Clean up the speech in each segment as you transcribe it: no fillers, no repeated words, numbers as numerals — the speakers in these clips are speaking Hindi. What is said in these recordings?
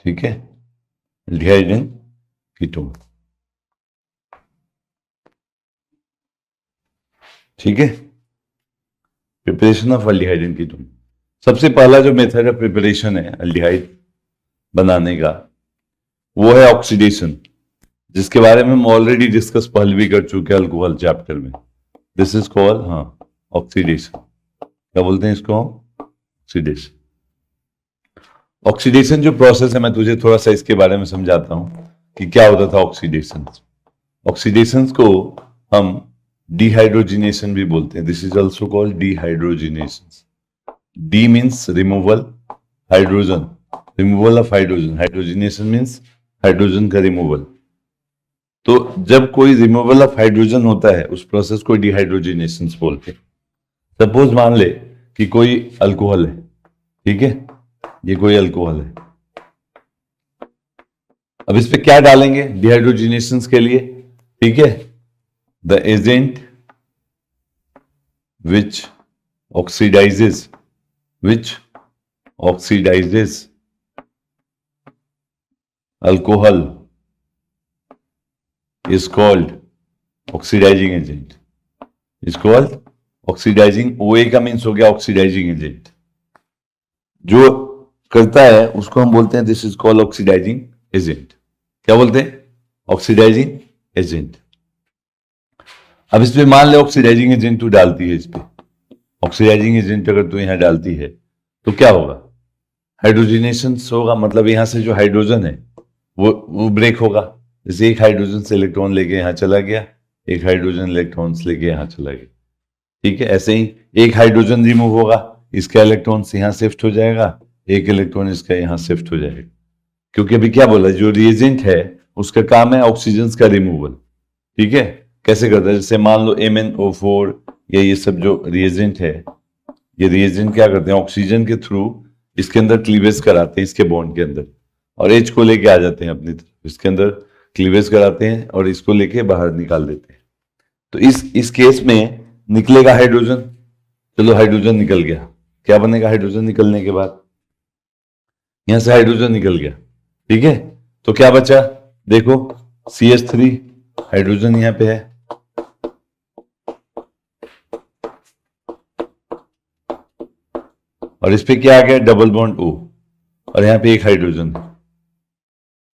ठीक है, एल्डिहाइड एंड कीटोन। ठीक है, preparation of aldehyde and ketone. सबसे पहला जो मेथड ऑफ प्रिपरेशन है एल्डिहाइड बनाने का वो है ऑक्सीडेशन, जिसके बारे में हम ऑलरेडी डिस्कस पहले भी कर चुके हैं अल्कोहल चैप्टर में। This is called oxidation. क्या बोलते हैं इसको? ऑक्सीडेशन। ऑक्सीडेशन जो प्रोसेस है, मैं तुझे थोड़ा सा इसके बारे में समझाता हूं कि क्या होता था ऑक्सीडेशन। ऑक्सीडेशन को हम डिहाइड्रोजिनेशन भी बोलते हैं। This is also called dehydrogenation. D means removal, hydrogen, removal of hydrogen, hydrogenation means hydrogen का रिमूवल। तो जब कोई रिमूवल ऑफ हाइड्रोजन होता है उस प्रोसेस को डिहाइड्रोजिनेशन बोलते हैं। सपोज मान ले कि कोई अल्कोहल है, ठीक है, ये कोई अल्कोहल है। अब इस पे क्या डालेंगे डिहाइड्रोजिनेशन के लिए? ठीक है, the agent which oxidises alcohol is called oxidizing agent, is called oxidizing। OA का मीन्स हो गया ऑक्सीडाइजिंग एजेंट। जो करता है उसको हम बोलते हैं this is called oxidising agent. क्या बोलते हैं? Oxidising agent. अब इस पे मान ले ऑक्सीडाइजिंग एजेंट तू डालती है, इस पे ऑक्सीडाइजिंग एजेंट अगर तू यहां डालती है तो क्या होगा? हाइड्रोजिनेशन होगा, मतलब यहां से जो हाइड्रोजन है वो ब्रेक होगा। जैसे एक हाइड्रोजन से इलेक्ट्रॉन लेके यहां चला गया, एक हाइड्रोजन इलेक्ट्रॉन लेके यहां चला गया, ठीक है। ऐसे ही एक हाइड्रोजन रिमूव होगा, इसका इलेक्ट्रॉन यहां शिफ्ट हो जाएगा, एक इलेक्ट्रॉन इसका यहां शिफ्ट हो जाएगा। क्योंकि अभी क्या बोला, जो रिएजेंट है उसका काम है ऑक्सीजन का रिमूवल। ठीक है, कैसे करता है? जैसे मान लो MnO4 या ये सब जो रिएजेंट है, ये रिएजेंट क्या करते हैं? ऑक्सीजन के थ्रू इसके अंदर क्लीवेज कराते हैं, इसके बॉन्ड के अंदर, और H को लेके आ जाते हैं अपनी तरफ, इसके अंदर क्लीवेज कराते हैं और इसको लेके बाहर निकाल देते हैं। तो इस केस में निकलेगा हाइड्रोजन। चलो हाइड्रोजन निकल गया, क्या बनेगा हाइड्रोजन निकलने के बाद? यहां से हाइड्रोजन निकल गया, ठीक है। तो क्या बचा? देखो CH3 हाइड्रोजन यहां पे है, और इस पे क्या आ गया? डबल बॉन्ड O, और यहां पे एक hydrogen,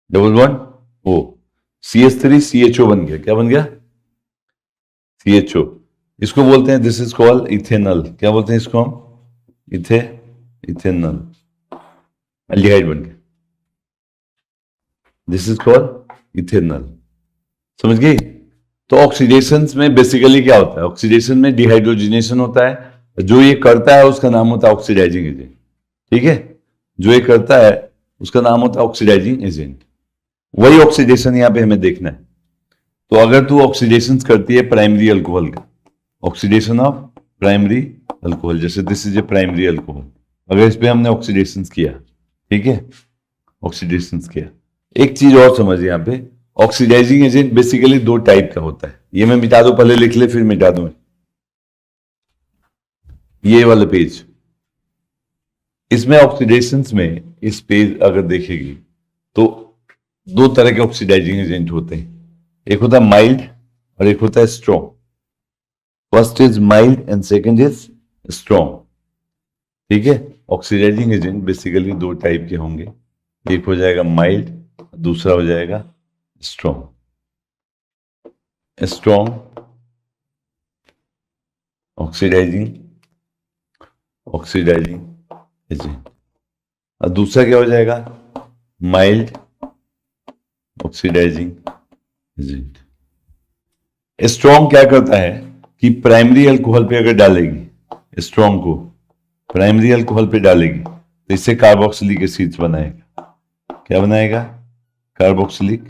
double bond O, CH3 CHO बन गया। क्या बन गया? CHO। इसको बोलते हैं दिस इज कॉल्ड इथेनॉल। क्या बोलते हैं इसको हम? इथेनॉल। एल्डिहाइड बन गया, दिस इज कॉल्ड इथेनॉल। समझ गई? तो ऑक्सीडेशन में बेसिकली क्या होता है? ऑक्सीडेशन में डिहाइड्रोजिनेशन होता है, जो ये करता है उसका नाम होता है ऑक्सीडाइजिंग एजेंट। ठीक है, जो ये करता है उसका नाम होता है ऑक्सीडाइजिंग एजेंट। वही ऑक्सीडेशन यहां पे हमें देखना है। तो अगर तू ऑक्सीडेशन करती है प्राइमरी अल्कोहल का, ऑक्सीडेशन ऑफ प्राइमरी अल्कोहल, जैसे this is a primary alcohol, अगर इस पे हमने ऑक्सीडेशन किया, ठीक है, ऑक्सीडेशन किया। एक चीज और समझ यहां पे, ऑक्सीडाइजिंग एजेंट बेसिकली दो टाइप का होता है। ये मैं मिटा दो, पहले लिख ले फिर मिटा दो। ये वाला पेज, इसमें ऑक्सीडेशन में इस पेज अगर देखेगी तो दो तरह के ऑक्सीडाइजिंग एजेंट होते हैं, एक होता है माइल्ड और एक होता है strong. First is mild and second is strong. ठीक है, ऑक्सीडाइजिंग एजेंट बेसिकली दो टाइप के होंगे, एक हो जाएगा माइल्ड, दूसरा हो जाएगा स्ट्रॉन्ग। स्ट्रॉन्ग ऑक्सीडाइजिंग एजेंट, और दूसरा क्या हो जाएगा? Mild oxidising agent. स्ट्रॉन्ग क्या करता है कि प्राइमरी अल्कोहल पे अगर डालेगी, स्ट्रॉन्ग को प्राइमरी अल्कोहल पे डालेगी तो इससे कार्बोक्सिलिक एसिड्स बनाएगा। क्या बनाएगा? Carboxylic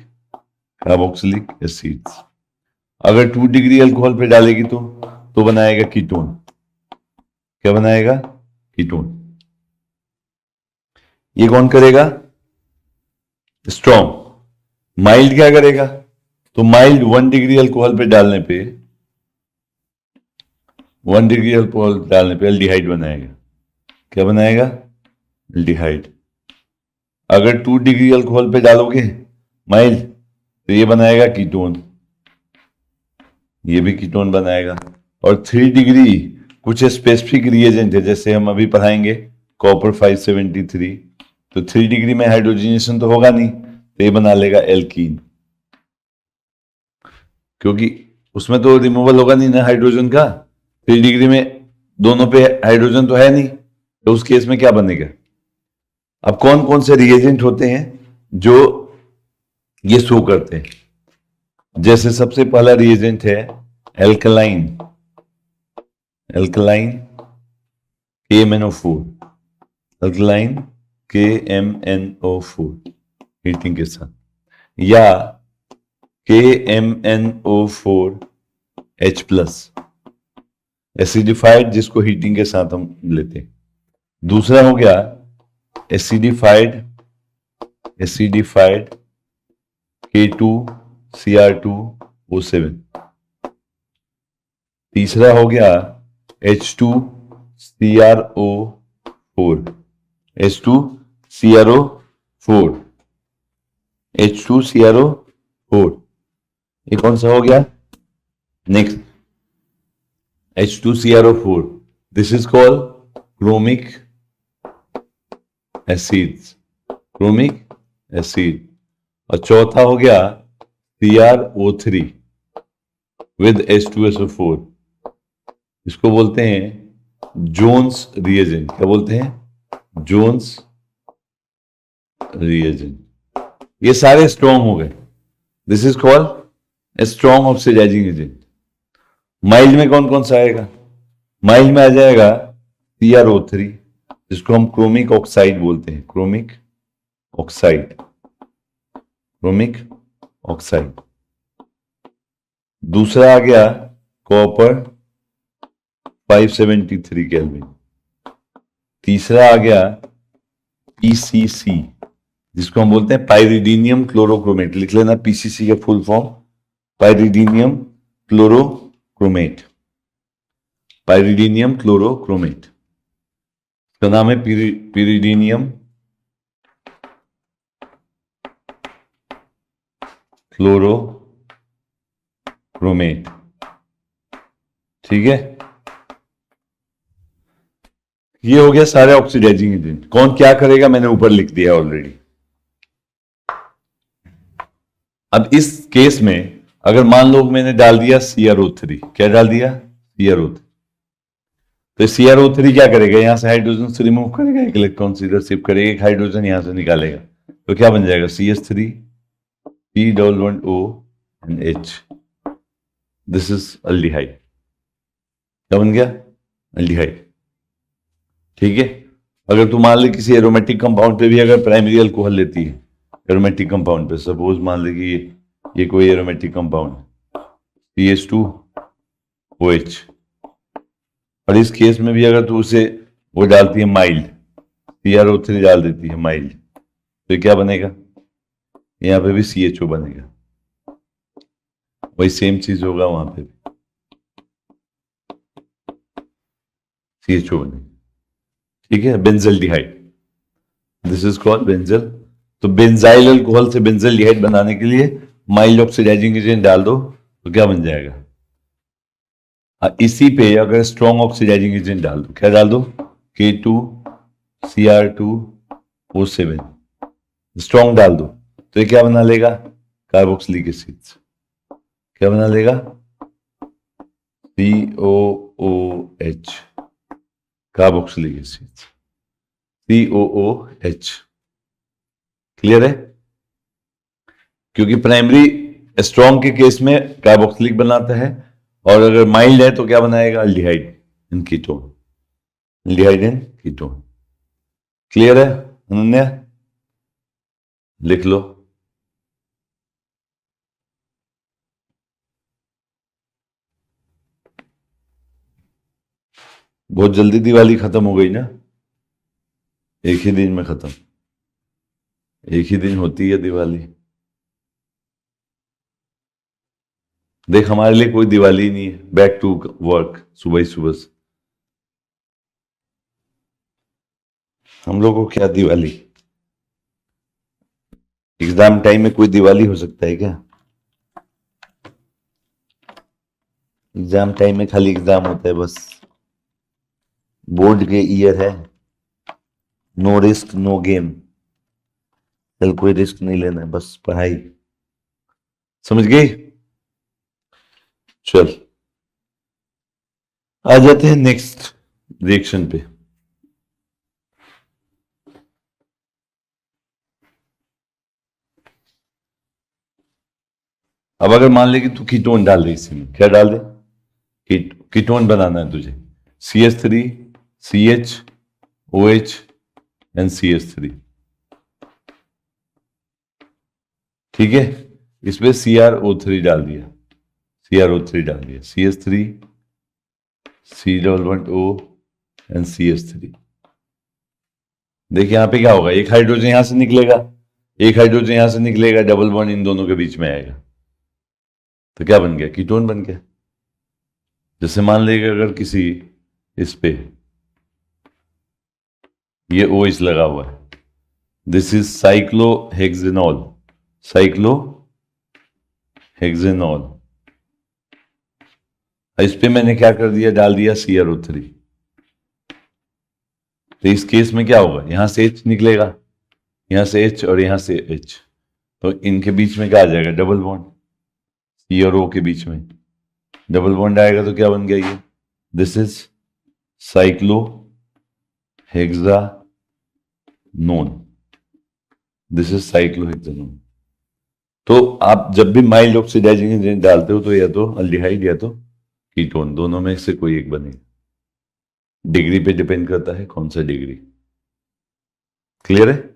acids. अगर 2 डिग्री अल्कोहल पे डालेगी तो बनाएगा कीटोन। क्या बनाएगा? कीटोन। ये कौन करेगा? स्ट्रॉन्ग। माइल्ड क्या करेगा? तो माइल्ड 1 डिग्री अल्कोहल पे डालने पे 1 डिग्री अल्कोहल डालने पे एल्डिहाइड बनाएगा। क्या बनाएगा? एल्डिहाइड। अगर 2 डिग्री अल्कोहल पे डालोगे माइल्ड तो ये बनाएगा कीटोन, ये भी कीटोन बनाएगा। और 3 डिग्री कुछ स्पेसिफिक रिएजेंट है, जैसे हम अभी पढ़ाएंगे कॉपर 573, तो 3 डिग्री में हाइड्रोजनेशन तो होगा नहीं, तो ये बना लेगा एल्कीन, क्योंकि उसमें तो रिमूवल होगा नहीं ना हाइड्रोजन का। 3 डिग्री में दोनों पे हाइड्रोजन तो है नहीं, तो उस केस में क्या बनेगा। अब कौन कौन से रिएजेंट होते हैं जो ये शो करते हैं, जैसे सबसे पहला रिएजेंट है alkaline, alkaline KMnO4, alkaline KMnO4 heating के साथ, या KMnO4H+ एसिडिफाइड, जिसको हीटिंग के साथ हम लेते हैं। दूसरा हो गया एसिडिफाइड K2Cr2O7। तीसरा हो गया H2CrO4, H2CrO4। ये कौन सा हो गया next, H2CrO4, this is called chromic acid. और चौथा हो गया CrO3 विद H2SO4, इसको बोलते हैं जोन्स रिएजेंट। क्या बोलते हैं, जोन्स रिएजेंट। ये सारे स्ट्रॉन्ग हो गए, this is called a strong oxidising agent. Mild में कौन कौन सा आएगा, माइल्ड में आ जाएगा CrO3, जिसको हम क्रोमिक ऑक्साइड बोलते हैं, क्रोमिक ऑक्साइड। दूसरा आ गया कॉपर 573 केल्विन। तीसरा आ गया PCC, जिसको हम बोलते हैं पाइरिडीनियम क्लोरोक्रोमेट। लिख लेना PCC का फुल फॉर्म, पाइरिडीनियम क्लोरोक्रोमेट, पाइरिडीनियम क्लोरोक्रोमेट। इसका नाम है पिरिडीनियम क्लोरोक्रोमेट, ठीक है। ये हो गया सारे ऑक्सीडाइजिंग एजेंट। कौन क्या करेगा मैंने ऊपर लिख दिया ऑलरेडी। अब इस केस में अगर मान लो मैंने डाल दिया CrO3, क्या डाल दिया CrO3, तो CrO3 क्या करेगा, यहां से हाइड्रोजन से रिमूव करेगा, एक इलेक्ट्रॉन सीधे शिफ्ट करेगा, एक हाइड्रोजन यहां से निकालेगा, तो क्या बन जाएगा CH3 P11O and H, this is aldehyde. क्या बन गया, अल्डिहाइड, ठीक है। अगर तू मान ले किसी एरोमेटिक कंपाउंड पे भी अगर प्राइमरी अल्कोहल लेती है, एरोमेटिक कंपाउंड पे, सपोज मान ले कि ये कोई एरोमेटिक कंपाउंड CH2OH, और इस केस में भी अगर तू उसे वो डालती है माइल्ड, CrO3 डाल देती है माइल्ड, तो ये क्या बनेगा, यहां पे भी CHO बनेगा, वही सेम चीज होगा वहां पे भी CHO बनेगा, ठीक है। Benzaldehyde, this is called benzyl. तो बेंजाइल अल्कोहल से बेंजल्डिहाइड बनाने के लिए माइल्ड ऑक्सीडाइजिंग एजेंट डाल दो, तो क्या बन जाएगा। इसी पे अगर स्ट्रॉन्ग ऑक्सीडाइजिंग एजेंट डाल दो, क्या डाल दो K2Cr2O7, स्ट्रॉन्ग डाल दो, तो ये क्या बना लेगा, कार्बोक्सिलिक एसिड। क्या बना लेगा, COOH, carboxylic acid, COOH। Clear है, क्योंकि प्राइमरी स्ट्रॉन्ग के केस में कार्बोक्सिलिक बनाता है, और अगर माइल्ड है तो क्या बनाएगा, aldehyde and ketone, aldehyde and ketone. Clear है अनन्या, लिख लो। बहुत जल्दी दिवाली खत्म हो गई ना, एक ही दिन में खत्म, एक ही दिन होती है दिवाली। देख हमारे लिए कोई दिवाली नहीं है, बैक टू वर्क सुबह ही सुबह से, हम लोग को क्या दिवाली। एग्जाम टाइम में कोई दिवाली हो सकता है क्या? एग्जाम टाइम में खाली एग्जाम होता है बस, बोर्ड के ईयर है, नो रिस्क नो गेम, चल कोई रिस्क नहीं लेना है, बस पढ़ाई। समझ गई? चल आ जाते हैं नेक्स्ट रिएक्शन पे। अब अगर मान ले कि तू कीटोन डाल दे, इसी में क्या डाल दे, कीटोन बनाना है तुझे, CH3 CH OH and CH3, ठीक है। इसमें CrO3 डाल दिया, CrO3 डाल दिया, CH3 C11O एंड CH3। देखिए यहां पे क्या होगा, एक हाइड्रोजन यहां से निकलेगा, एक हाइड्रोजन यहां से निकलेगा, डबल बॉन्ड इन दोनों के बीच में आएगा, तो क्या बन गया, कीटोन बन गया। जैसे मान लेगा अगर किसी इस पे ये OH लगा हुआ है, दिस इज साइक्लोहेक्सेनॉल, साइक्लोहेक्सेनॉल, इस पे मैंने क्या कर दिया, डाल दिया CrO3, तो इस केस में क्या होगा, यहां से H निकलेगा, यहां से H और यहां से H, तो इनके बीच में क्या आ जाएगा, डबल बॉन्ड, C और O के बीच में डबल बॉन्ड आएगा, तो क्या बन गया ये, this is cyclohexanone, this is cyclohexanone. तो आप जब भी माइल्ड ऑक्सीडाइजिंग एजेंट डालते हो तो या तो अल्डिहाइड या तो कीटोन, दोनों में से कोई एक बनेगा, डिग्री पे डिपेंड करता है कौन सा डिग्री। क्लियर है?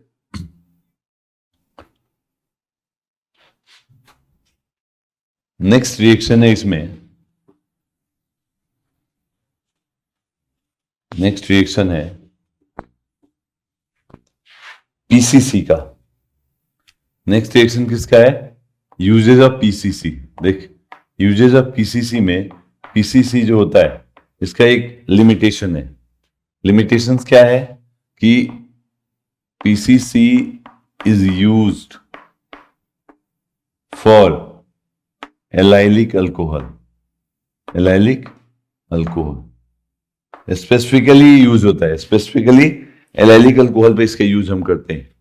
नेक्स्ट रिएक्शन है इसमें, नेक्स्ट रिएक्शन है PCC का। नेक्स्ट रिएक्शन किसका है, यूजेज ऑफ PCC। देख यूजेज ऑफ PCC में, PCC जो होता है इसका एक लिमिटेशन है। लिमिटेशंस क्या है कि PCC is used for allylic alcohol, allylic alcohol specifically use होता है, स्पेसिफिकली एलाइलिक अल्कोहल पे इसका यूज हम करते हैं।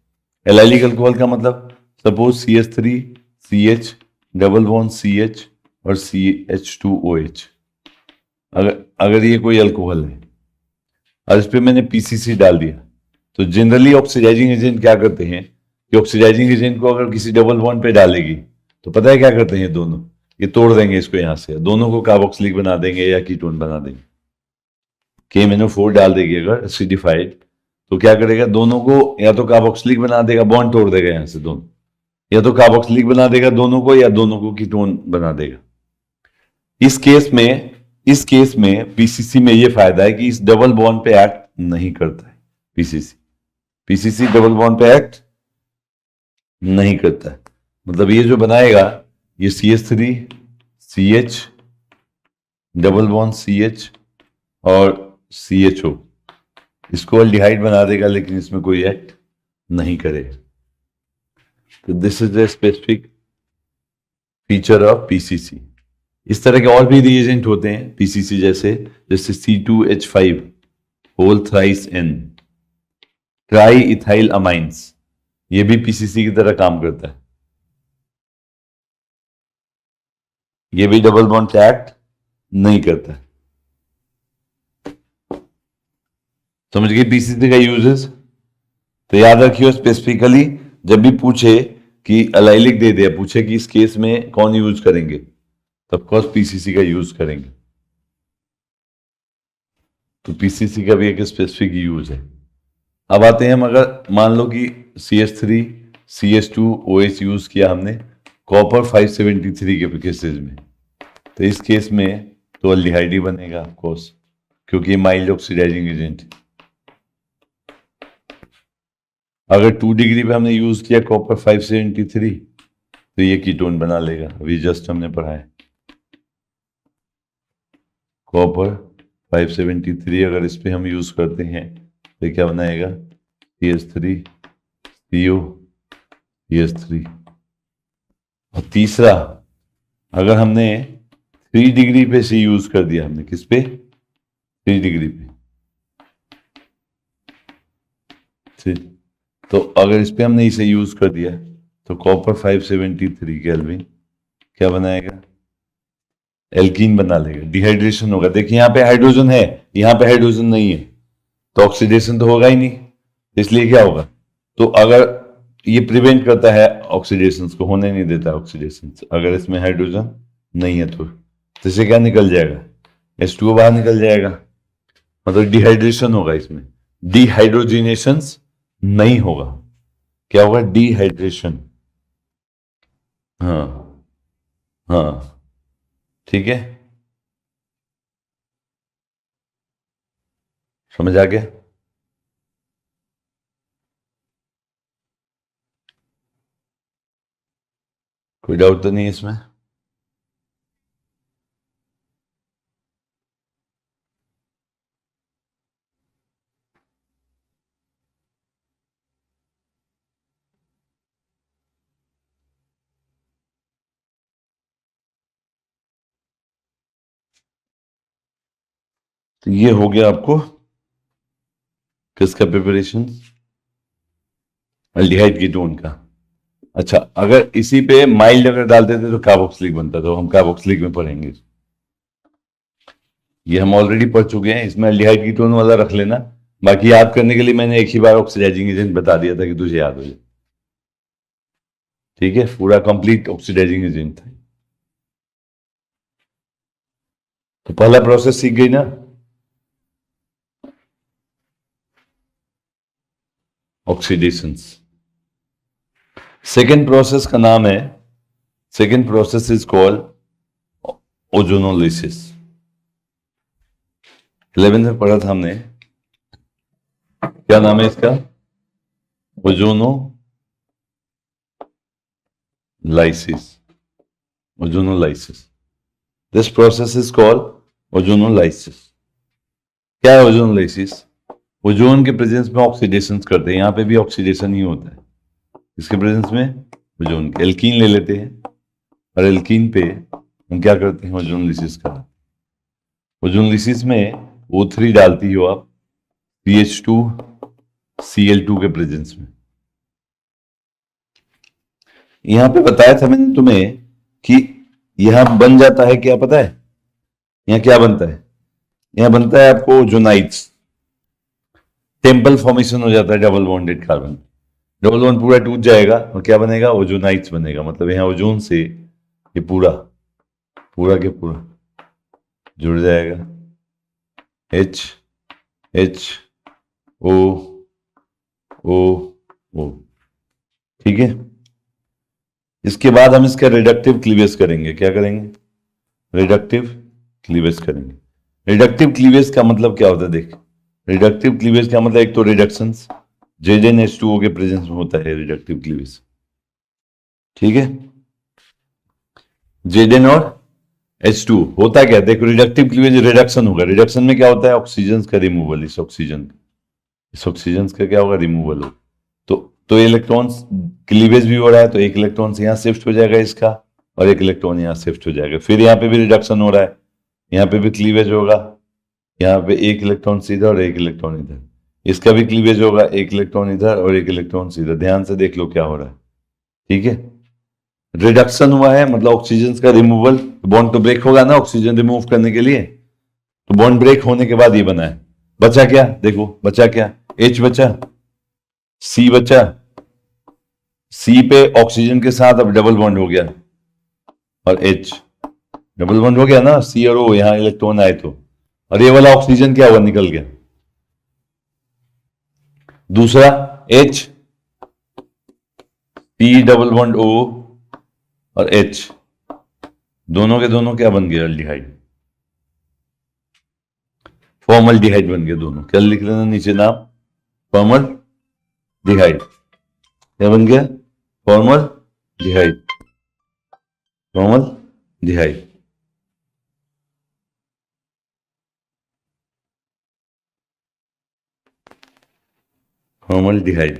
एलाइलिक अल्कोहल का मतलब suppose CH3 CH double bond CH और CH2OH, अगर ये कोई अल्कोहल है और इस पे मैंने PCC डाल दिया, तो जनरली ऑक्सीडाइजिंग एजेंट क्या करते हैं कि ऑक्सीडाइजिंग एजेंट को अगर किसी डबल बॉन्ड पे डालेगी तो पता है क्या करते हैं, दोनों ये तोड़ देंगे इसको, यहां से दोनों को कार्बोक्सिलिक बना देंगे या कीटोन बना देंगे। KMnO4 डाल देगी अगर एसिडिफाइड, तो क्या करेगा, दोनों को या तो कार्बोक्सिलिक बना देगा, बॉन्ड तोड़ देगा यहां से दोनों, या तो कार्बोक्सिलिक बना देगा दोनों को, या दोनों को कीटोन बना देगा। इस केस में PCC में ये फायदा है कि इस डबल बॉन्ड पे एक्ट नहीं करता है। PCC डबल बॉन्ड पे एक्ट नहीं करता है, मतलब ये जो बनाएगा ये CH3 CH double bond CH और CHO, इसको अल्डिहाइड बना देगा, लेकिन इसमें कोई एक्ट नहीं करेगा। तो this is the specific feature of PCC। इस तरह के और भी रिएजेंट होते हैं PCC जैसे C2H5 whole thrice N, tri ethyl amines, ये भी PCC की तरह काम करता है, ये भी डबल बॉन्ड पे एक्ट नहीं करता है। समझ गए PCC का यूजेस? तो याद रखियो स्पेसिफिकली जब भी पूछे कि अलाइलिक दे दे, पूछे कि इस केस में कौन यूज करेंगे, तो ऑफकोर्स PCC का यूज करेंगे। तो PCC का भी एक स्पेसिफिक यूज है। अब आते हैं हम, अगर मान लो कि CH3 CH2OH यूज किया हमने कॉपर 573 के केसेस में, तो इस केस में तो अल्डिहाइड ही बनेगा ऑफकोर्स, क्योंकि माइल्ड ऑक्सीडाइजिंग एजेंट। अगर 2 डिग्री पे हमने यूज किया कॉपर 573, तो ये कीटोन बना लेगा, अभी जस्ट हमने पढ़ा है। कॉपर 573 अगर इस पे हम यूज करते हैं तो क्या बनाएगा, CH3 CO CH3। और तीसरा, अगर हमने 3 डिग्री पे से यूज कर दिया, हमने किस पे, 3 डिग्री पे, तो अगर इस पे हमने इसे यूज कर दिया तो कॉपर 573 केल्विन क्या बनाएगा, एल्कीन बना लेगा, डिहाइड्रेशन होगा। देखिए यहां पे हाइड्रोजन है, यहां पे हाइड्रोजन नहीं है, तो ऑक्सीडेशन तो होगा ही नहीं, इसलिए क्या होगा, तो अगर ये प्रिवेंट करता है ऑक्सीडेशन को, होने नहीं देता ऑक्सीडेशन, अगर इसमें हाइड्रोजन नहीं है तो इसे क्या निकल जाएगा, H2O बाहर निकल जाएगा, मतलब डिहाइड्रेशन होगा इसमें, डिहाइड्रोजिनेशन नहीं होगा, क्या होगा, डिहाइड्रेशन। हाँ, हाँ, ठीक है, समझ आ गया। कोई डाउट तो नहीं है इसमें। तो ये हो गया आपको किसका प्रिपरेशन, अल्डिहाइड कीटोन का। अच्छा, अगर इसी पे माइल्ड अगर डालते थे तो कार्बोक्सिलिक बनता, तो हम कार्बोक्सिलिक में पढ़ेंगे, ये हम ऑलरेडी पढ़ चुके हैं, इसमें अल्डिहाइड कीटोन वाला रख लेना। बाकी याद करने के लिए मैंने एक ही बार ऑक्सीडाइजिंग एजेंट बता दिया था कि तुझे याद हो जाए, ठीक है, पूरा कंप्लीट ऑक्सीडाइजिंग एजेंट था। तो पहला प्रोसेस सीख गई ना, ऑक्सीडेशन। सेकेंड प्रोसेस का नाम है, second process is called ozonolysis. 11th में पढ़ा था हमने, क्या नाम है इसका, ozonolysis, ozonolysis. This process is called ozonolysis. क्या है ओजोनोलाइसिस, ओजोन के प्रेजेंस में ऑक्सीडेशन करते हैं, यहां पे भी ऑक्सीडेशन ही होता है, इसके प्रेजेंस में ओजोन एल्कीन ले लेते हैं, और एल्कीन पे हम क्या करते हैं, ओजोनोलिसिस का। ओजोनोलिसिस में O3 डालती हो आप CH2Cl2 के प्रेजेंस में। यहां पे बताया था मैंने तुम्हें कि यहां बन जाता है, क्या पता है, यहां क्या बनता है, यहां बनता है आपको ओजोनाइट्स, टेम्पल फॉर्मेशन हो जाता है double bonded carbon, double bond पूरा टूट जाएगा और क्या बनेगा, ओजोनाइट्स बनेगा, मतलब यहां ओजोन से ये पूरा पूरा के पूरा जुड़ जाएगा, H H O O O, ठीक है। इसके बाद हम इसका रिडक्टिव क्लीवेज करेंगे, क्या करेंगे, रिडक्टिव क्लीवेज करेंगे। रिडक्टिव क्लीवेज का मतलब क्या होता है, देख, रिडक्टिव क्लीवेज का मतलब एक तो रिडक्शन, JnH2O के प्रेजेंस में होता है रिडक्टिव क्लीवेज, ठीक है, Zn और H2 होता क्या, देखो रिडक्टिव क्लीवेज रिडक्शन होगा, रिडक्शन में क्या होता है, ऑक्सीजन का रिमूवल, इस ऑक्सीजन का क्या होगा, रिमूवल हो, तो इलेक्ट्रॉन्स क्लीवेज भी हो रहा है, तो एक इलेक्ट्रॉन यहां शिफ्ट हो जाएगा इसका, और एक इलेक्ट्रॉन यहां शिफ्ट हो जाएगा, फिर यहां पे भी रिडक्शन हो रहा है, यहां पे भी क्लीवेज होगा, यहाँ पे एक इलेक्ट्रॉन इधर और एक इलेक्ट्रॉन इधर, इसका भी क्लीवेज होगा, एक इलेक्ट्रॉन इधर और एक इलेक्ट्रॉन इधर, ध्यान से देख लो क्या हो रहा है, ठीक है। रिडक्शन हुआ है मतलब ऑक्सीजन का रिमूवल, बॉन्ड तो ब्रेक होगा ना ऑक्सीजन रिमूव करने के लिए, तो बॉन्ड ब्रेक होने के बाद ये बना है, बचा क्या, देखो बचा क्या, H बचा, C बचा, C पे ऑक्सीजन के साथ अब डबल बॉन्ड हो गया, और H डबल बॉन्ड हो गया ना, C और O यहां इलेक्ट्रॉन आए तो, और ये वाला ऑक्सीजन क्या हुआ, निकल गया। दूसरा H, P double bond O और H, दोनों के दोनों क्या बन गए, अल्डिहाइड, फॉर्मल्डिहाइड बन गए दोनों, क्या लिख लेना नीचे नाम, फॉर्मल्डिहाइड, क्या बन गया, फॉर्मल्डिहाइड, फॉर्मल्डिहाइड। फॉर्मल्डिहाइड,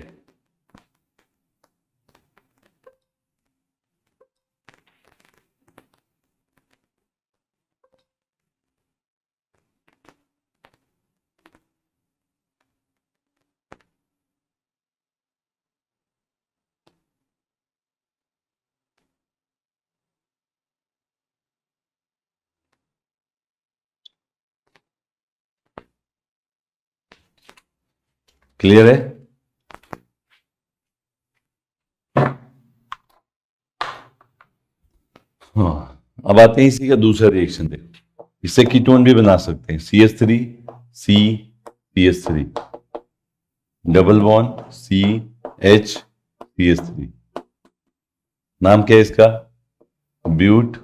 क्लियर है? हाँ, अब आते हैं इसी का दूसरा रिएक्शन। देखो, इससे कीटोन भी बना सकते हैं। CH3 CH3 double bond CH3। नाम क्या है इसका? ब्यूट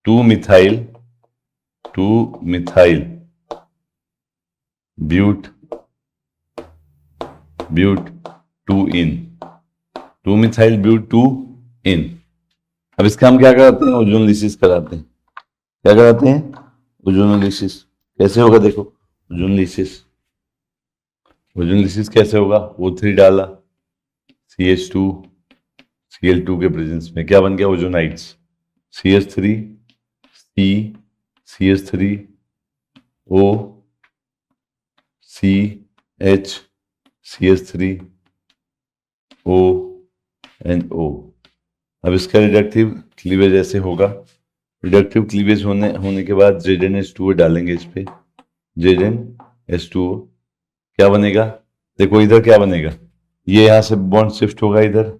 2-मिथाइल ब्यूट 2-इन 2-मिथाइल ब्यूट 2-इन। अब इसका हम क्या कराते हैं? ओजोनलिसिस कराते हैं। क्या कराते हैं? ओजोनलिसिस। कैसे होगा देखो, ओजोनलिसिस कैसे होगा? O3 डाला, CH2 Cl2 के प्रेजेंस में क्या बन गया? ओजोनाइट्स। CH3 C CH3 O CH CH3 O and O। अब इसका रिडक्टिव क्लीवेज ऐसे होगा। रिडक्टिव क्लीवेज होने के बाद ZnH2O डालेंगे इस पे। ZnH2O क्या बनेगा? देखो इधर क्या बनेगा? ये यहां से बॉन्ड शिफ्ट होगा, इधर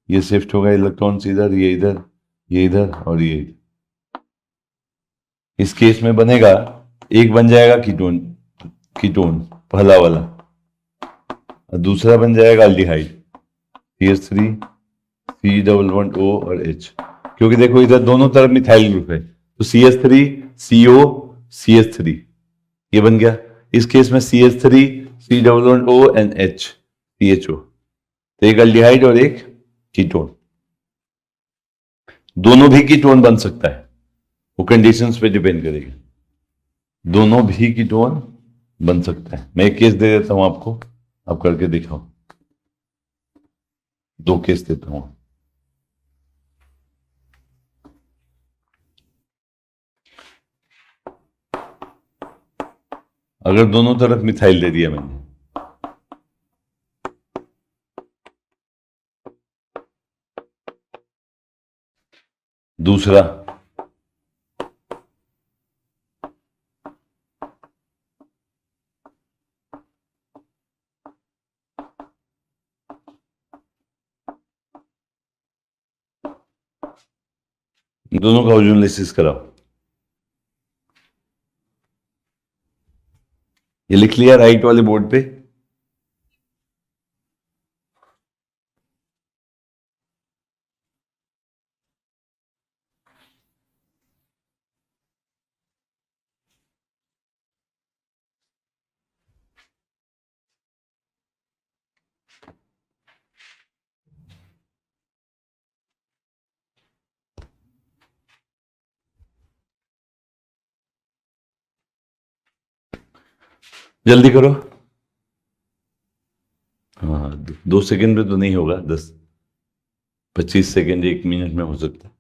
ये शिफ्ट होगा इलेक्ट्रॉन्स इधर, ये इधर, ये इधर और ये इधर। इस केस में बनेगा, एक बन जाएगा कीटोन पहला वाला, और दूसरा बन जाएगा aldehyde CH3 C double bond O और H। क्योंकि देखो इधर दोनों तरफ मिथाइल ग्रुप है, तो CH3 CO CH3 ये बन गया। इस केस में CH3 C double bond O and H CHO, तो एक अल्डिहाइड और एक कीटोन। दोनों भी कीटोन बन सकता है, वो कंडीशंस पे डिपेंड करेगा। दोनों भी कीटोन बन सकता है। मैं एक केस दे देता हूं आपको, आप करके दिखाओ। 2 केस देता हूं। अगर दोनों तरफ मिथाइल दे दिया मैंने, दूसरा दोनों का ओजोनलिसिस कराओ। ये लिख लिया राइट वाले बोर्ड पे? जल्दी करो। हाँ, 2 सेकंड में तो नहीं होगा, 10-25 सेकंड 1 मिनट में हो सकता है।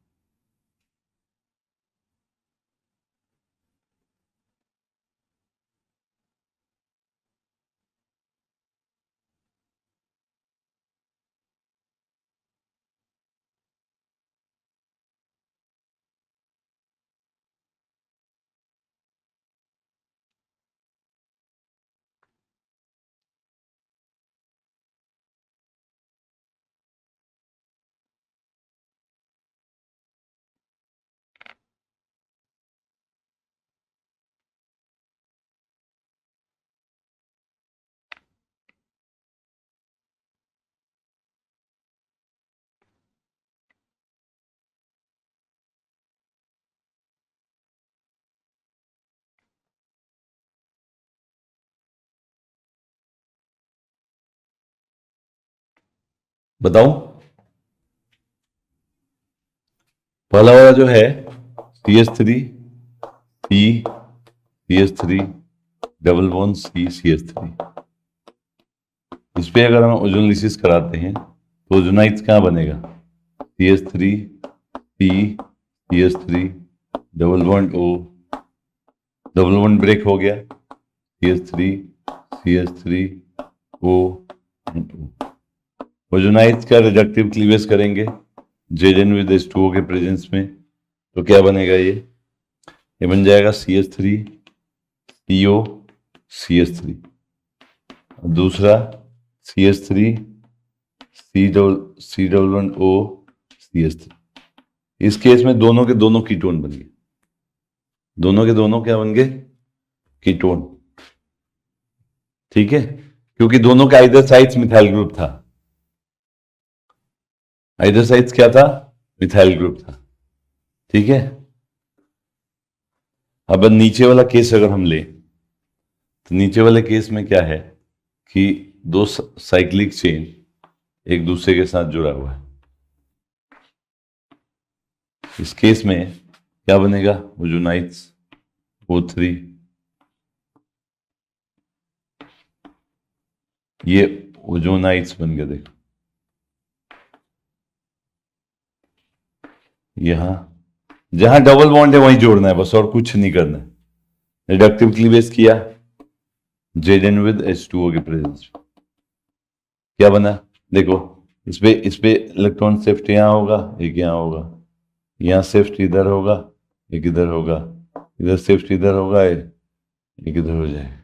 बताऊं? पहला वाला जो है CH3 C CH3 double bond C CH3, इस पे अगर हम ओजोनलिसिस कराते हैं तो ओजोनाइट्स कहाँ बनेगा? CH3 C CH3 double bond O, double bond break हो गया, CH3 CH3 O and O। Ozonides का रिडक्टिव क्लीवेज करेंगे Zn with H2O के प्रेजेंस में, तो क्या बनेगा? ये बन जाएगा CH3 CO CH3। दूसरा CH3 C11O CH3। इस केस में दोनों के दोनों कीटोन बन गए, दोनों के दोनों क्या बन गए? कीटोन। ठीक है, क्योंकि दोनों का आइदर साइड्स मिथाइल ग्रुप था, आइदर साइड्स क्या था? मिथाइल ग्रुप था। ठीक है, अब नीचे वाला केस अगर हम ले तो नीचे वाले केस में क्या है कि दो साइक्लिक चेन एक दूसरे के साथ जुड़ा हुआ है। इस केस में क्या बनेगा? ओजोनाइट्स O3, ये ओजोनाइट्स बन गया। देखो यहां जहां डबल बॉन्ड है वहीं जोड़ना है बस, और कुछ नहीं करना है। रिडक्टिव क्लीवेज किया Zn विद H2O के प्रेजेंस में, क्या बना? देखो इस पे इलेक्ट्रॉन शिफ्ट यहां होगा, एक यहां होगा, यहां शिफ्ट इधर होगा, एक इधर होगा, इधर शिफ्ट इधर होगा, एक इधर हो जाएगा।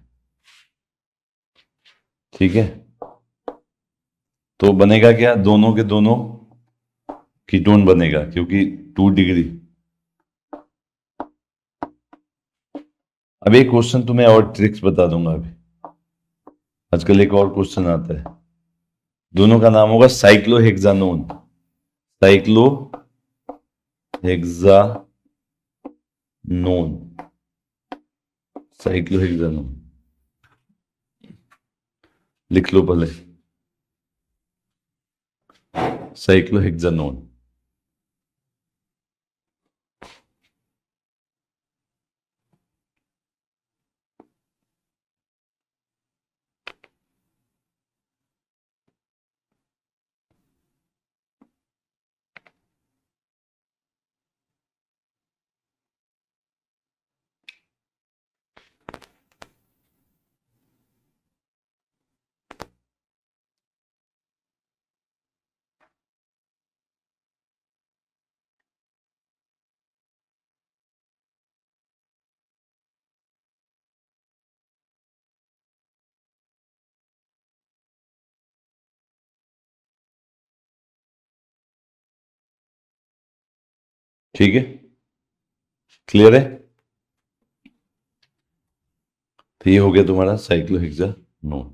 ठीक है, तो बनेगा क्या? दोनों के दोनों कीटोन बनेगा, क्योंकि 2 डिग्री। अब एक क्वेश्चन तुम्हें और ट्रिक्स बता दूंगा अभी। आजकल एक और क्वेश्चन आता है, दोनों का नाम होगा साइक्लोहेक्सानोन, साइक्लोहेक्सानोन, साइक्लोहेक्सानोन लिख लो पहले, साइक्लोहेक्सानोन। ठीक है, क्लियर है? तो ये हो गया तुम्हारा साइक्लोहेक्सानोन।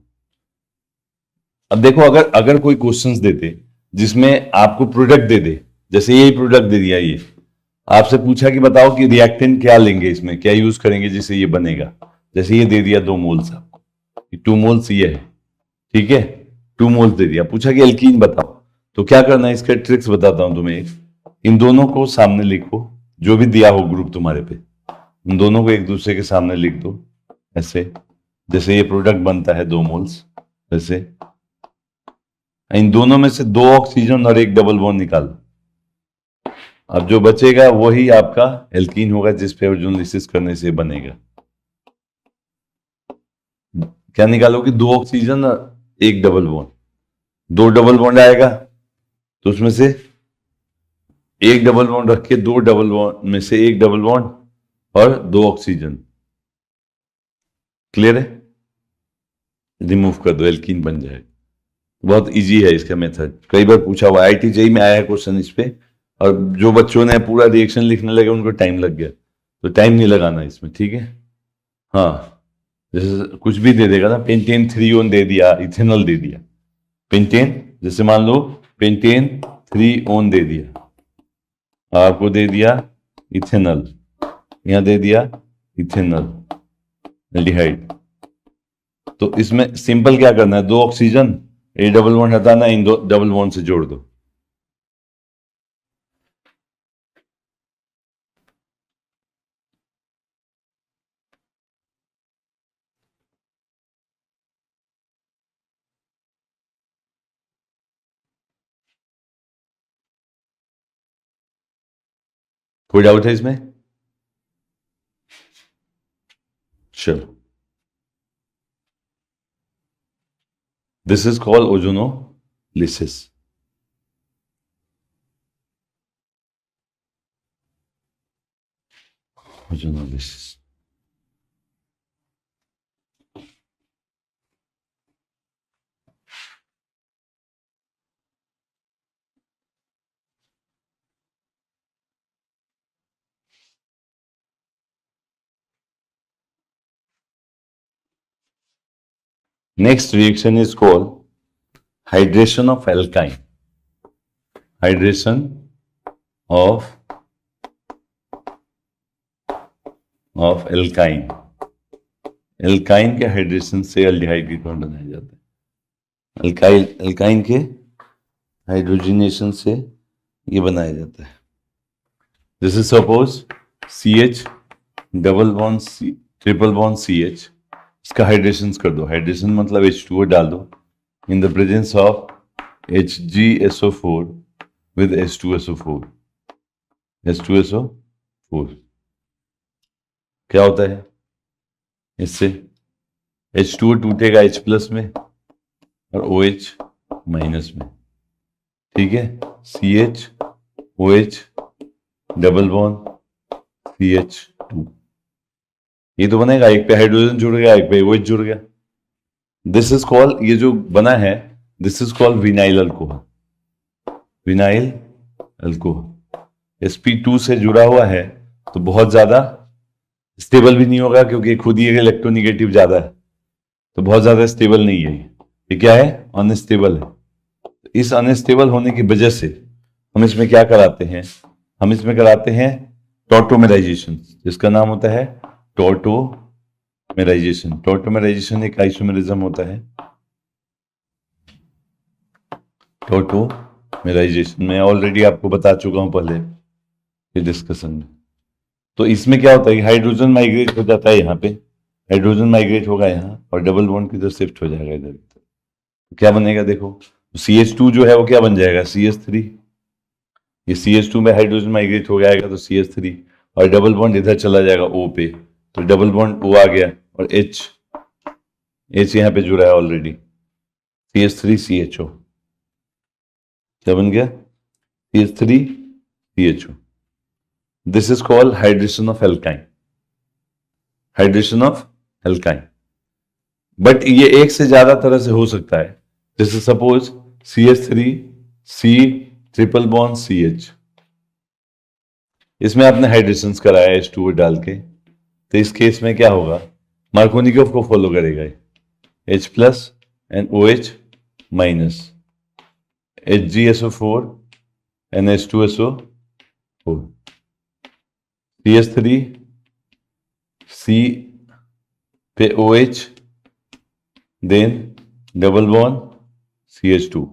अब देखो, अगर अगर कोई क्वेश्चंस देते जिसमें आपको प्रोडक्ट दे दे, जैसे यही प्रोडक्ट दे दिया, ये आपसे पूछा कि बताओ कि रिएक्टेंट क्या लेंगे, इसमें क्या यूज करेंगे जिससे ये बनेगा, जैसे ये दे दिया 2 मोल्स आपको, 2 मोल्स ये है, ठीक है, 2 मोल्स दे दिया, पूछा कि एल्कीन बताओ, तो क्या करना है? इसका ट्रिक्स बताता हूं तुम्हें। इन दोनों को सामने लिखो, जो भी दिया हो ग्रुप तुम्हारे पे, इन दोनों को एक दूसरे के सामने लिख दो ऐसे, जैसे ये प्रोडक्ट बनता है 2 मोल्स, वैसे इन दोनों में से 2 ऑक्सीजन और एक डबल बॉन्ड निकालो। अब जो बचेगा वही आपका एल्कीन होगा, जिस पे ओजोनलिसिस करने से बनेगा। क्या निकालोगे? 2 ऑक्सीजन और एक डबल बॉन्ड, 2 डबल बॉन्ड आएगा, तो उसमें से एक डबल बॉन्ड रख के 2 डबल बॉन्ड में से एक डबल बॉन्ड और 2 ऑक्सीजन, क्लियर है? रिमूव कर दो, एल्कीन बन जाएगा। बहुत इजी है इसका मेथड, कई बार पूछा हुआ, IIT जेईई में आया है क्वेश्चन इस पे, और जो बच्चों ने पूरा रिएक्शन लिखने लगे उनको टाइम लग गया, तो टाइम नहीं लगाना इसमें, ठीक है? हाँ, जैसे कुछ भी दे देगा ना, पेंटेन 3 ओन दे दिया, इथेनॉल दे दिया, पेंटेन, जैसे मान लो पेंटेन 3 ओन दे दिया, आपको दे दिया इथेनॉल, यहां दे दिया इथेनॉल एल्डिहाइड, तो इसमें सिंपल क्या करना है? 2 ऑक्सीजन, ए डबल बॉन्ड हटाना, इन दो डबल बॉन्ड से जोड़ दो। कोई डाउट है इसमें? चलो, this is called ozonolysis. Ozonolysis Next reaction is called hydration of alkyne. Hydration of alkyne. Alkyne के हाइड्रेशन से एल्डिहाइड कीटोन बनाया जाता है. एल्काइन के हाइड्रोजनेशन से ये बनाया जाता है. This is suppose CH double bond triple bond CH. इसका हाइड्रेशन कर दो. हाइड्रेशन मतलब H2O डाल दो in the presence of HgSO4 with H2SO4. H2SO4 क्या होता है? इससे H2O टूटेगा H प्लस में और OH माइनस में. ठीक है. CH OH double bond CH2. ये तो बनेगा. एक पे हाइड्रोजन जुड़ गया, एक पे OH जुड़ गया. दिस इज कॉल्ड, ये जो बना है this is called vinyl alcohol. Vinyl alcohol sp2 से जुड़ा हुआ है तो बहुत ज्यादा स्टेबल भी नहीं होगा क्योंकि खुद ही इलेक्ट्रोनिगेटिव ज्यादा है, तो बहुत ज्यादा स्टेबल नहीं है. ये क्या है? अनस्टेबल है. इस अनस्टेबल होने की वजह से हम इसमें क्या कराते हैं? हम इसमें कराते हैं टॉटोमेराइजेशन, जिसका नाम होता है टॉटोमेराइजेशन. टॉटोमेराइजेशन एक आइसोमेरिज्म होता है. टॉटोमेराइजेशन मैं ऑलरेडी आपको बता चुका हूं पहले ये डिस्कशन में. तो इसमें क्या होता है? हाइड्रोजन माइग्रेट हो जाता है यहाँ पे. हाइड्रोजन माइग्रेट होगा यहाँ और डबल बॉन्ड किधर शिफ्ट हो जाएगा इधर. तो क्या बनेगा? देखो CH2 जो है वो क्या बन जाएगा? CH3. ये CH2 में हाइड्रोजन माइग्रेट हो जाएगा तो CH3 और डबल बॉन्ड इधर चला जाएगा O पे, तो डबल बॉन्ड O आ गया और H यहाँ पे जुड़ा है ऑलरेडी. CH3CHO क्या बन गया? CH3CHO. This is called hydration of alkyne. Hydration of alkyne. But ये एक से ज्यादा तरह से हो सकता है. जैसे suppose CH3C triple bond CH. इसमें आपने हाइड्रेशन कराया H2O डाल के, तो इस केस में क्या होगा? मार्कोनिकोव को फॉलो करेगा. H plus and OH minus, HgSO4 and H2SO4. CH3 C पे OH then double bond CH2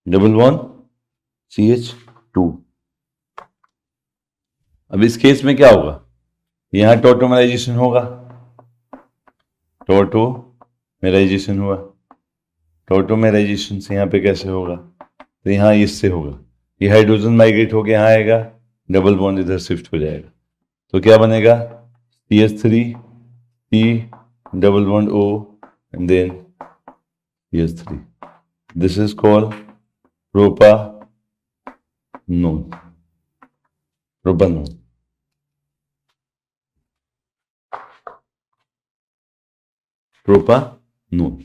double bond CH2. अब इस केस में क्या होगा? यहां टॉटोमेराइजेशन होगा. टॉटोमेराइजेशन हुआ. टॉटोमेराइजेशन से यहां पे कैसे होगा? तो यहां इससे होगा. ये हाइड्रोजन माइग्रेट होके यहां आएगा, डबल बॉन्ड इधर शिफ्ट हो जाएगा. तो क्या बनेगा? CH3 C double bond O and then CH3. This is called propanone. Propanone. Propanone.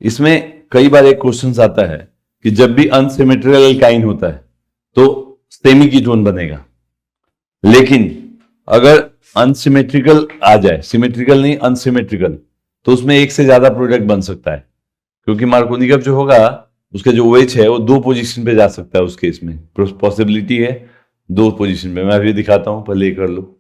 इसमें कई बार एक क्वेश्चन आता है कि जब भी अनसिमेट्रिकल एल्काइन होता है तो सेमी कीटोन बनेगा. लेकिन अगर अनसिमेट्रिकल आ जाए, सिमेट्रिकल नहीं अनसिमेट्रिकल, तो उसमें एक से ज्यादा प्रोडक्ट बन सकता है. क्योंकि मार्कोनिकोव जो होगा उसका जो OH है वो 2 पोजीशन पे जा सकता है. उस केस में पॉसिबिलिटी है 2 पोजीशन पे. मैं अभी दिखाता हूं, पहले कर लो.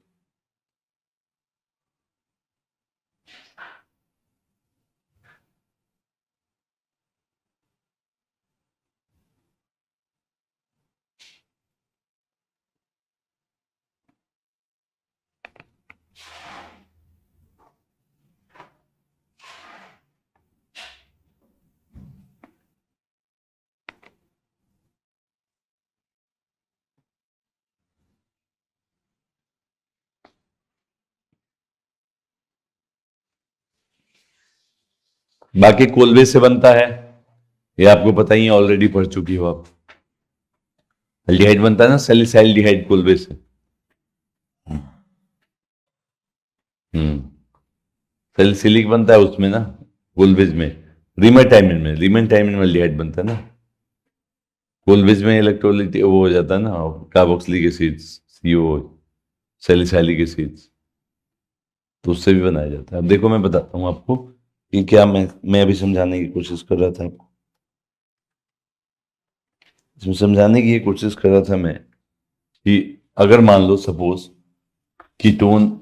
बाकी कोलवे से बनता है, ये आपको पता ही है, ऑलरेडी पढ़ चुकी हो आप. एल्डिहाइड बनता है ना सैलिसाइल्डिहाइड कोलवे से. सैलिसिलिक बनता है उसमें ना, कोलवेज में. रीमेटाइमिन में एल्डिहाइड बनता है ना. कोलवेज में इलेक्ट्रोलाइट वो हो जाता है ना, carboxylic acid CO, salicylic acid. तो उससे भी बनाया जाता है। अब देखो मैं बताता हूं आपको कि क्या मैं अभी समझाने की कोशिश कर रहा था आपको। इसमें समझाने की ये कोशिश कर रहा था मैं कि अगर मान लो सपोज कीटोन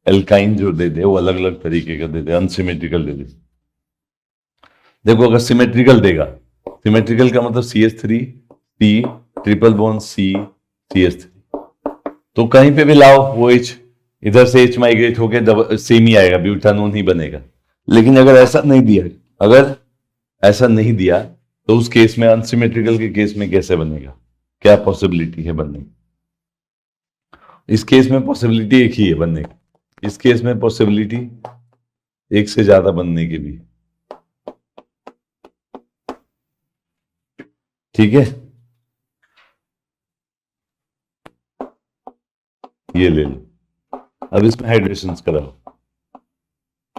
एल्काइन जो दे दे वो अलग अलग तरीके का दे दे, अनसिमेट्रिकल दे दे। देखो अगर सिमेट्रिकल देगा, सिमेट्रिकल का मतलब CH3 C triple bond CH3, तो कहीं पे भी लाओ वो H इधर से H माइग्रेट होके सेम ही आएगा, ब्यूटानोन ही बनेगा। लेकिन अगर ऐसा नहीं दिया, अगर ऐसा नहीं दिया तो उस केस में, अनसिमेट्रिकल के केस में कैसे बनेगा, क्या पॉसिबिलिटी है बनने की? इस केस में पॉसिबिलिटी एक ही है बनने की, इस केस में पॉसिबिलिटी एक से ज्यादा बनने की भी, ठीक है। ये ले लो, अब इसमें हाइड्रेशन कराओ,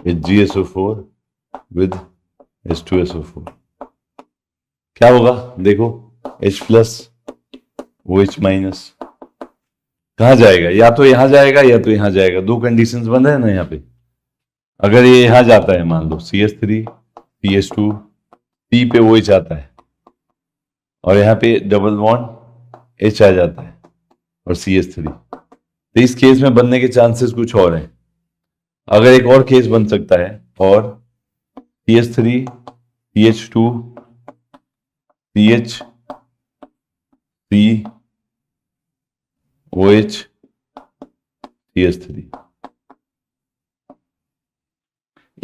HgSO4 विद H2SO4, क्या होगा देखो, H प्लस OH माइनस, कहां जाएगा, या तो यहां जाएगा या तो यहां जाएगा, दो कंडीशंस बन रहे हैं ना यहाँ पे। अगर ये यहां जाता है, मान लो CH3 CH2 P पे OH आता है और यहाँ पे डबल बॉन्ड H आ जाता है और CH3, तो इस केस में बनने के चांसेस कुछ और हैं। अगर एक और केस बन सकता है, और CH3 CH2 CH C OH CH3,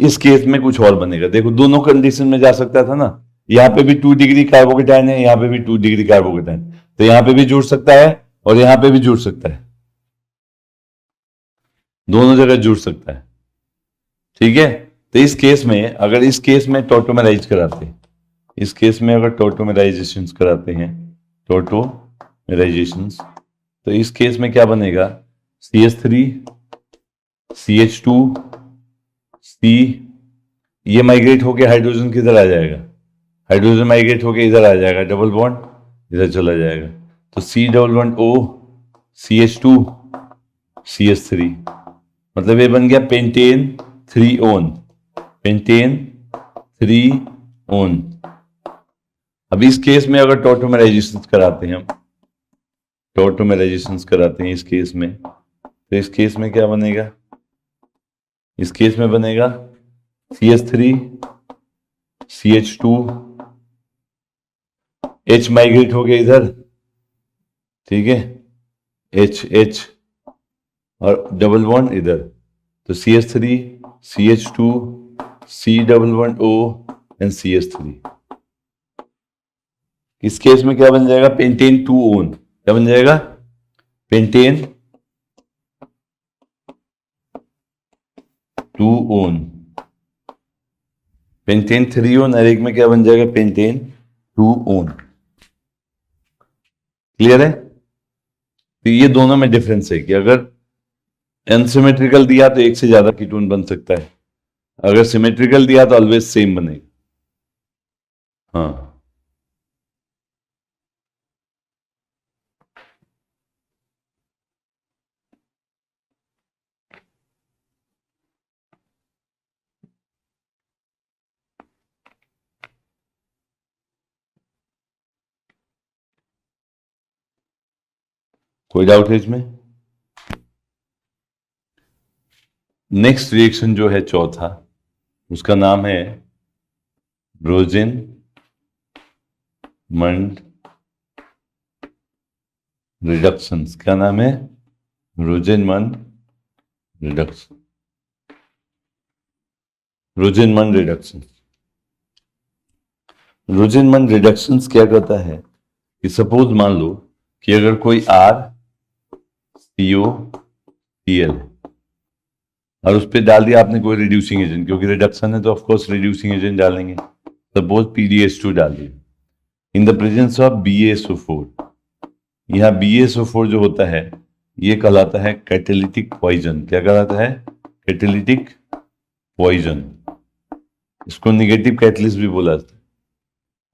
इस केस में कुछ और बनेगा। देखो दोनों कंडीशन में जा सकता था ना, यहां पे भी 2 डिग्री कार्बोकेटाइन है, यहां पे भी 2 डिग्री कार्बोकेटाइन, तो यहां पे भी जुड़ सकता है और यहां पे भी जुड़ सकता है, दोनों जगह जुड़ सकता है, ठीक है। तो इस केस में, अगर इस केस में टोटोमेराइज कराते हैं, इस केस में अगर टोटोमेराइजेशन कराते हैं, टोटोमेराइजेशन, तो इस केस में क्या बनेगा, CH3 CH2 C, ये माइग्रेट होके हाइड्रोजन किधर आ जाएगा, हाइड्रोजन माइग्रेट होके इधर आ जाएगा, डबल बॉन्ड इधर चला जाएगा, तो C double bond O CH2 CH3, मतलब ये बन गया पेंटेन 3 ओन, पेंटेन 3 ओन। अब इस केस में अगर टोटोमेराइजेशन कराते हैं, हम टोटोमेराइजेशन कराते हैं इस केस में, तो इस केस में क्या बनेगा, इस केस में बनेगा CH3 CH2 H माइग्रेट हो गया इधर, ठीक है, H और डबल बॉन्ड इधर, तो CH3 CH2 C double bond O and CH3, इस केस में क्या बन जाएगा, पेंटेन 2 ओन, क्या बन जाएगा, पेंटेन 2 ओन, पेंटेन 3 ओन, और एक में क्या बन जाएगा, पेंटेन 2 ओन। क्लियर है? तो ये दोनों में डिफरेंस है कि अगर अनसिमेट्रिकल दिया तो एक से ज्यादा कीटोन बन सकता है, अगर सिमेट्रिकल दिया तो ऑलवेज सेम बनेगा। हाँ, कोई डाउट है इसमें? नेक्स्ट रिएक्शन जो है चौथा, उसका नाम है रोजेनमंड रिडक्शन। क्या नाम है, रोजेनमंड रिडक्शन, रोजेनमंड रिडक्शन। रोजेनमंड रिडक्शन क्या करता है कि सपोज मान लो कि अगर कोई RCOCl और उस पर डाल दिया आपने कोई रिड्यूसिंग एजेंट, क्योंकि रिडक्शन है तो ऑफकोर्स रिड्यूसिंग एजेंट डालेंगे, सपोज PdH2 डाल दिया in the presence of BaSO4, यहां BaSO4 जो होता है ये कहलाता है कैटेलिटिक पॉइजन। क्या कहलाता है, कैटेलिटिक पॉइजन, इसको निगेटिव कैटलिस्ट भी बोला जाता है।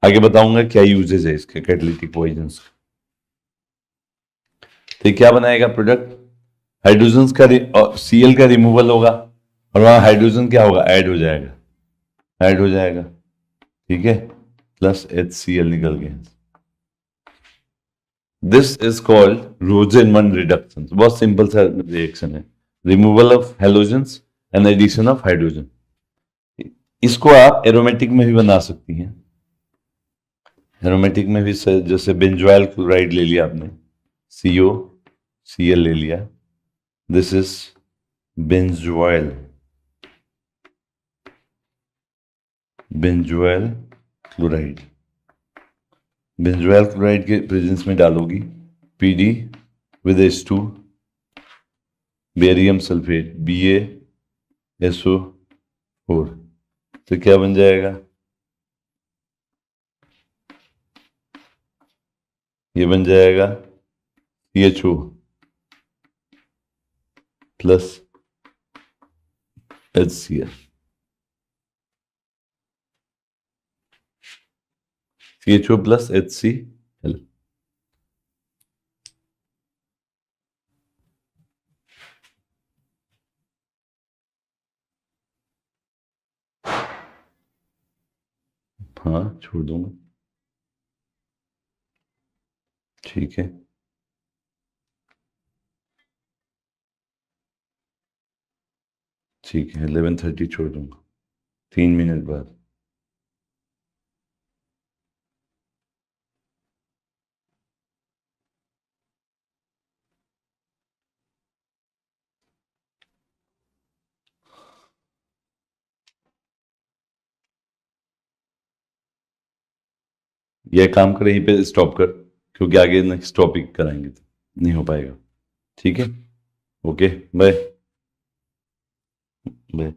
आगे बताऊंगा क्या यूजेस है इसके कैटेलिटिक पॉइजन। तो क्या बनाएगा प्रोडक्ट, हाइड्रोजन का Cl का रिमूवल होगा और वहां हाइड्रोजन क्या होगा, ऐड हो जाएगा, ठीक है, प्लस HCl निकल गया। This is called Rosenmund reduction. बहुत सिंपल सा रिएक्शन है, removal of halogens and addition of hydrogen. इसको आप एरोमेटिक में भी बना सकती हैं। एरोमेटिक में भी जैसे बेंजोइल क्लोराइड ले लिया आपने, COCl ले लिया, this is benzoyl chloride. Benzoyl chloride के प्रेजेंस में डालोगी PD with H2, barium sulphate BaSO4, तो क्या बन जाएगा, ये बन जाएगा CHO plus HCl। CHO plus HCl। हाँ छोड़ दूंगा, ठीक है, ठीक है, 11:30 छोड़ दूंगा, 3 मिनट बाद। यह काम कर, यहीं पे स्टॉप कर, क्योंकि आगे नेक्स्ट टॉपिक कराएंगे तो नहीं हो पाएगा, ठीक है, ओके, बाय बाय।